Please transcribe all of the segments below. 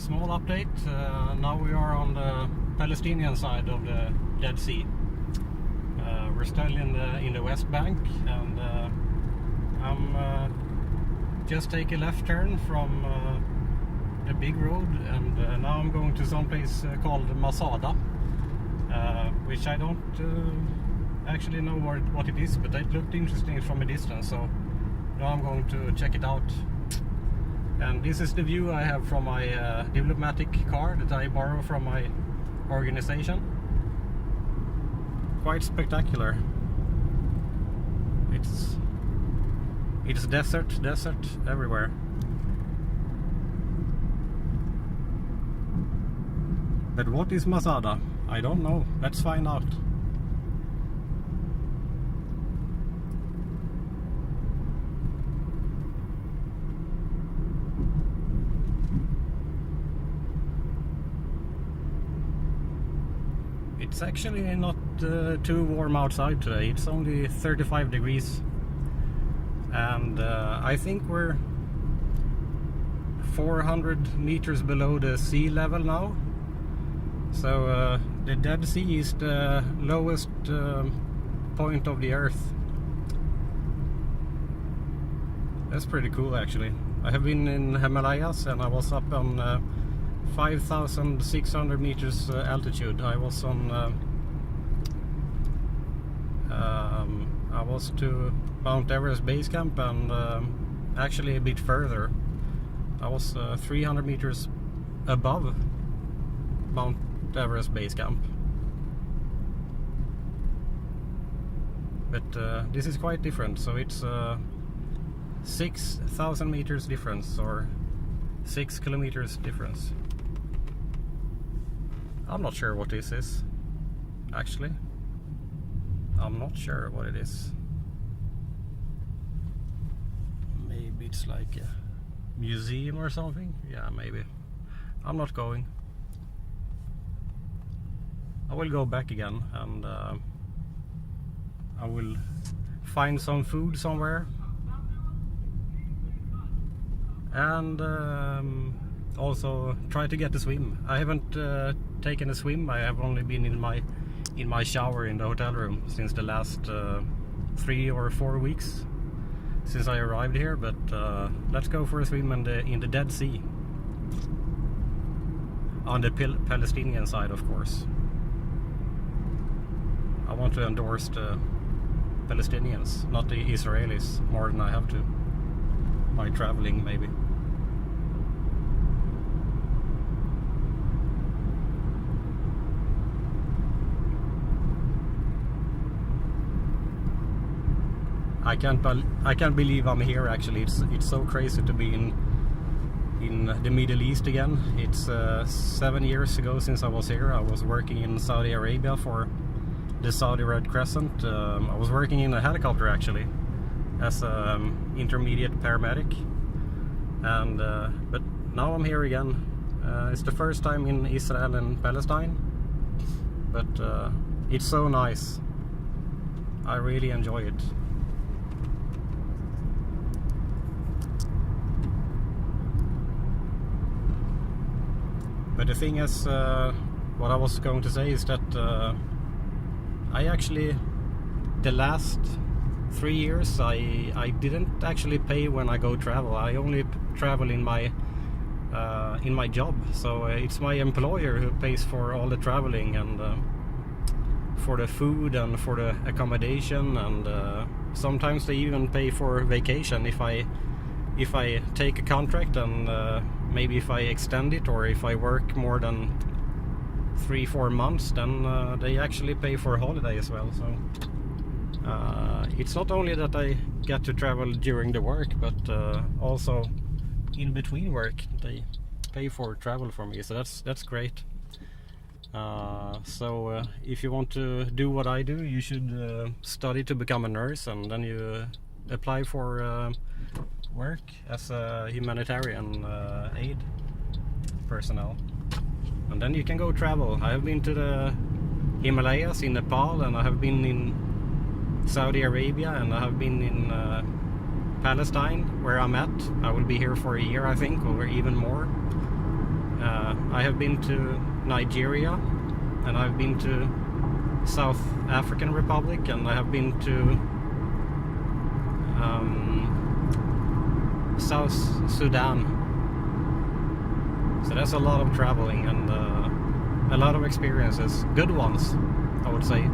Small update. Now we are on the Palestinian side of the Dead Sea. We're still in the West Bank, and I'm just take a left turn from the big road, and now I'm going to some place called Masada, which I don't actually know what it is, but it looked interesting from a distance, so now I'm going to check it out. And this is the view I have from my diplomatic car that I borrow from my organization. Quite spectacular. It's desert everywhere. But what is Masada? I don't know. Let's find out. It's actually not too warm outside today. It's only 35 degrees. And I think we're 400 meters below the sea level now. So the Dead Sea is the lowest point of the earth. That's pretty cool, actually. I have been in Himalayas, and I was up on 5,600 meters altitude. I was on I was to Mount Everest base camp, and actually a bit further. I was 300 meters above Mount Everest base camp. But this is quite different, so it's 6,000 meters difference, or 6 kilometers difference. I'm not sure what this is, actually. I'm not sure what it is. Maybe it's like a museum or something? Yeah, maybe. I'm not going. I will go back again, and I will find some food somewhere. And also try to get a swim. I haven't taken a swim. I have only been in my shower in the hotel room since the last 3 or 4 weeks since I arrived here. But let's go for a swim in the Dead Sea, on the Palestinian side, of course. I want to endorse the Palestinians, not the Israelis, more than I have to by traveling, maybe. I can't believe I'm here, actually. It's so crazy to be in the Middle East again. It's 7 years ago since I was here. I was working in Saudi Arabia for the Saudi Red Crescent. I was working in a helicopter, actually, as an intermediate paramedic. And but now I'm here again. It's the first time in Israel and Palestine, but it's so nice. I really enjoy it. But the thing is, what I was going to say is that I actually, the last 3 years, I didn't actually pay when I go travel. I only travel in my job. So it's my employer who pays for all the traveling, and for the food and for the accommodation, and sometimes they even pay for vacation if I take a contract, and maybe if I extend it, or if I work more than 3-4 months, then they actually pay for a holiday as well. So it's not only that I get to travel during the work, but also in between work they pay for travel for me. So that's great. So if you want to do what I do, you should study to become a nurse, and then you apply for work as a humanitarian aid personnel, and then you can go travel. I have been to the Himalayas in Nepal, and I have been in Saudi Arabia, and I have been in Palestine, where I'm at. I will be here for a year, I think, or even more. I have been to Nigeria, and I've been to South African Republic, and I have been to South Sudan. So that's a lot of traveling and a lot of experiences, good ones, I would say.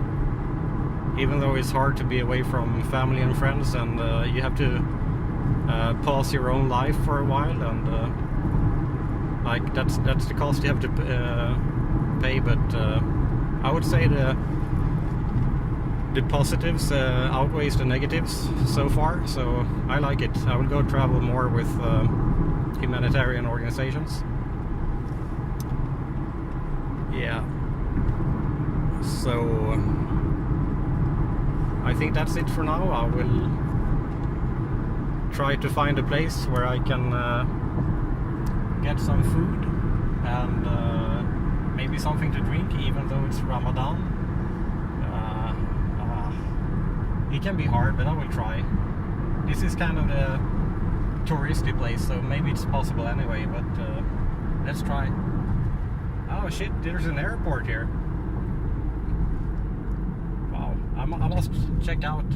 Even though it's hard to be away from family and friends, and you have to pause your own life for a while, and like that's the cost you have to pay. But I would say the positives outweighs the negatives so far. So I like it. I will go travel more with humanitarian organizations. Yeah. So I think that's it for now. I will try to find a place where I can get some food and maybe something to drink, even though it's Ramadan. It can be hard, but I will try. This is kind of the touristy place, so maybe it's possible anyway, but let's try. Oh shit, there's an airport here. Wow, I must check out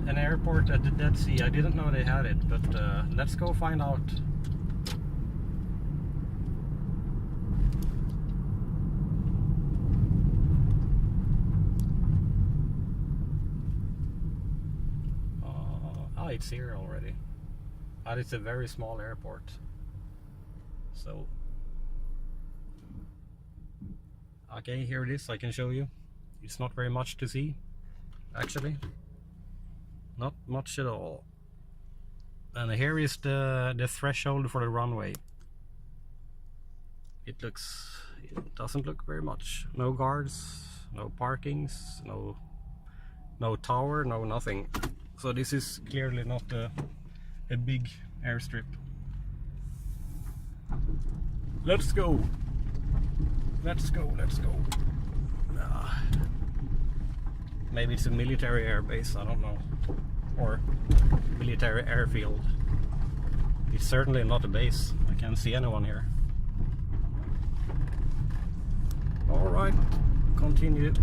an airport at the Dead Sea. I didn't know they had it, but let's go find out. It's here already. But it's a very small airport. So okay, here it is. I can show you. It's not very much to see, actually. Not much at all. And here is the threshold for the runway. It doesn't look very much. No guards, no parkings, no tower, no nothing. So this is clearly not a big airstrip. Let's go. Let's go. Maybe it's a military airbase, I don't know. Or military airfield. It's certainly not a base. I can't see anyone here. Alright, continue.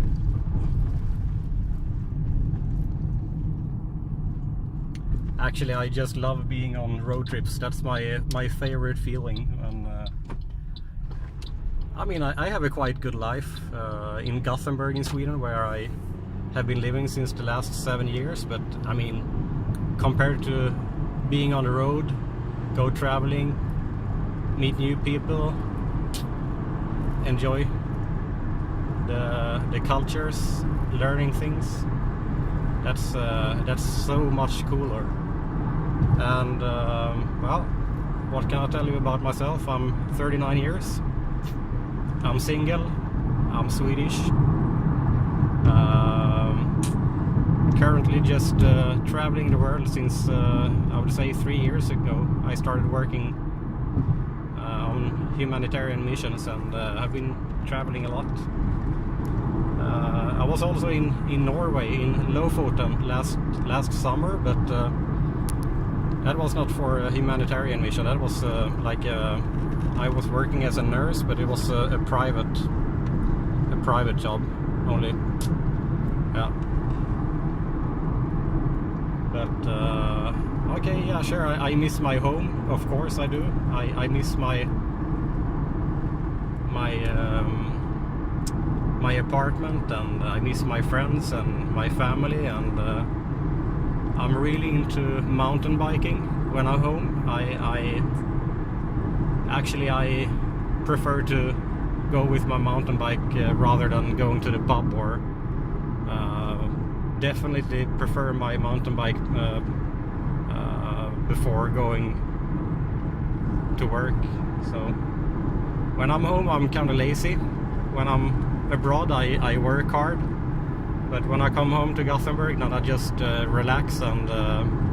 Actually, I just love being on road trips. That's my favorite feeling. And I mean, I have a quite good life in Gothenburg in Sweden, where I have been living since the last 7 years. But I mean, compared to being on the road, go traveling, meet new people, enjoy the cultures, learning things, that's so much cooler. And well, what can I tell you about myself? I'm 39 years. I'm single. I'm Swedish. Currently just traveling the world since I would say 3 years ago. I started working on humanitarian missions, and I've been traveling a lot. I was also in Norway, in Lofoten last summer, but that was not for a humanitarian mission. That was like I was working as a nurse, but it was a private job only. Yeah. But okay, yeah, sure. I miss my home, of course I do. I miss my apartment, and I miss my friends and my family, and I'm really into mountain biking when I'm home. I prefer to go with my mountain bike rather than going to the pub, or definitely prefer my mountain bike before going to work. So when I'm home, I'm kind of lazy. When I'm abroad, I work hard. But when I come home to Gothenburg, then I just relax and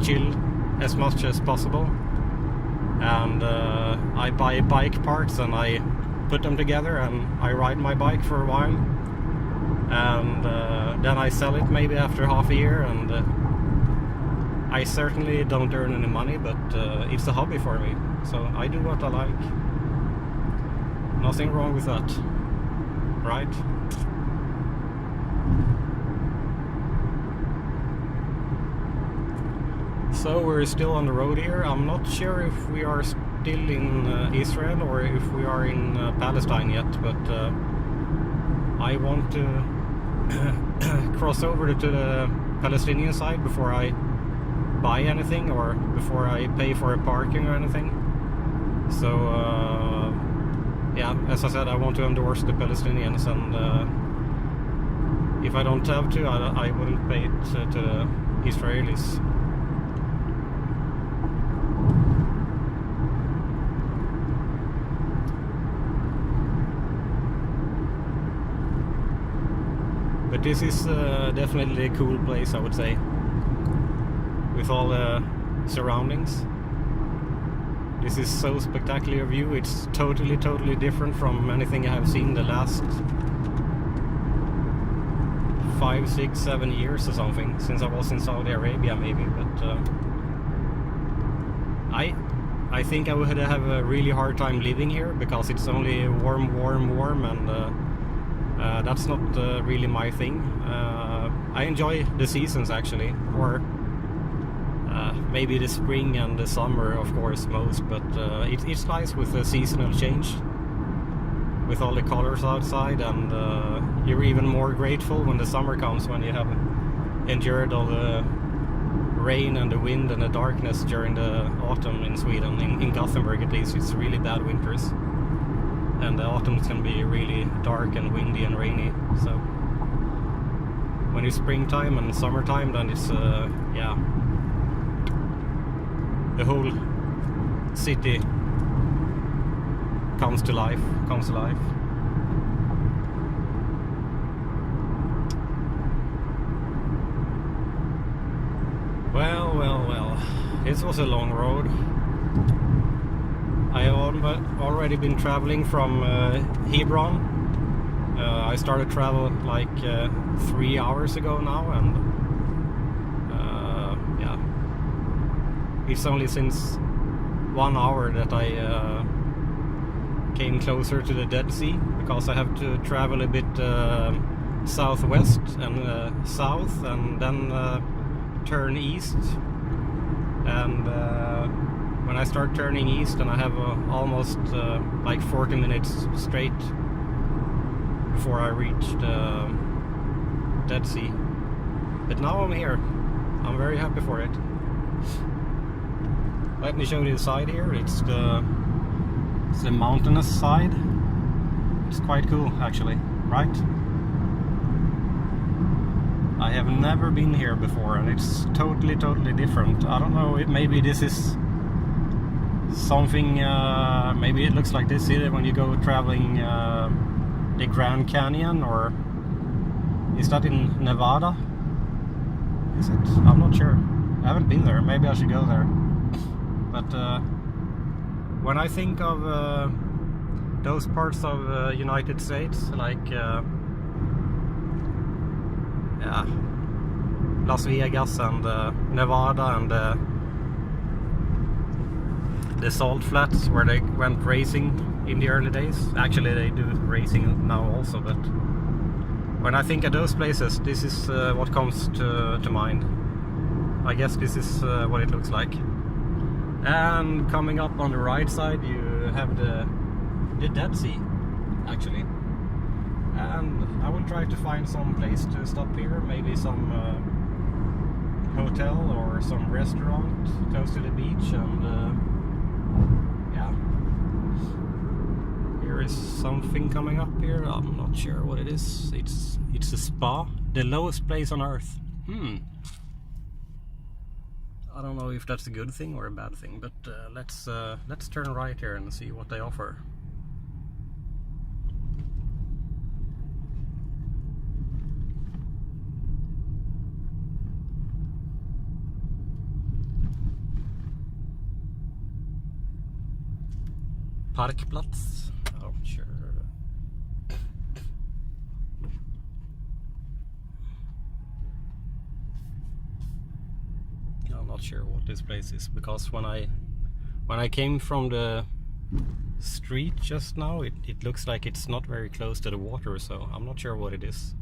chill as much as possible. And I buy bike parts and I put them together, and I ride my bike for a while. And then I sell it maybe after half a year, and I certainly don't earn any money, but it's a hobby for me. So I do what I like. Nothing wrong with that, right? So we're still on the road here. I'm not sure if we are still in Israel or if we are in Palestine yet, but I want to cross over to the Palestinian side before I buy anything or before I pay for a parking or anything. So yeah, as I said, I want to endorse the Palestinians, and if I don't have to, I wouldn't pay it to the Israelis. But this is definitely a cool place, I would say, with all the surroundings. This is so spectacular view. It's totally different from anything I have seen the last 5, 6, 7 years or something, since I was in Saudi Arabia maybe. But I think I would have a really hard time living here because it's only warm, and that's not really my thing. I enjoy the seasons actually, or maybe the spring and the summer, of course, most, but it's nice with the seasonal change, with all the colors outside, and you're even more grateful when the summer comes, when you have endured all the rain and the wind and the darkness during the autumn in Sweden. In Gothenburg at least, it's really bad winters, and the autumns can be really dark and windy and rainy. So when it's springtime and summertime, then it's yeah, the whole city comes to life. Well, this was a long road. I have already been traveling from Hebron. I started travel like 3 hours ago now, and yeah, it's only since 1 hour that I came closer to the Dead Sea, because I have to travel a bit southwest and south, and then turn east. And when I start turning east, and I have almost like 40 minutes straight before I reach the Dead Sea. But now I'm here. I'm very happy for it. Let me show you the side here. It's the mountainous side. It's quite cool actually, right? I have never been here before, and it's totally different. I don't know, maybe this is something, maybe it looks like this either when you go traveling the Grand Canyon, or is that in Nevada? Is it? I'm not sure. I haven't been there. Maybe I should go there. But when I think of those parts of United States, like yeah, Las Vegas and Nevada and the Salt Flats, where they went racing in the early days. Actually, they do racing now also, but when I think of those places, this is what comes to mind. I guess this is what it looks like. And coming up on the right side, you have the Dead Sea, actually. And I will try to find some place to stop here, maybe some hotel or some restaurant close to the beach, and yeah. Here is something coming up here. I'm not sure what it is. It's a spa, the lowest place on earth. I don't know if that's a good thing or a bad thing, but let's turn right here and see what they offer. Parkplats. Oh, sure. I'm not sure what this place is, because when I came from the street just now. It looks like it's not very close to the water, so I'm not sure what it is.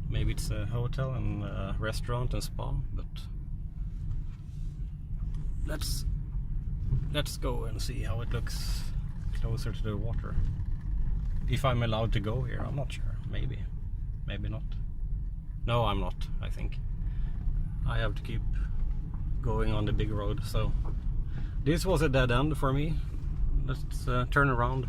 Maybe it's a hotel and a restaurant and spa, but let's go and see how it looks closer to the water. If I'm allowed to go here, I'm not sure. Maybe not. No, I'm not, I think. I have to keep going on the big road, so this was a dead end for me. Let's turn around.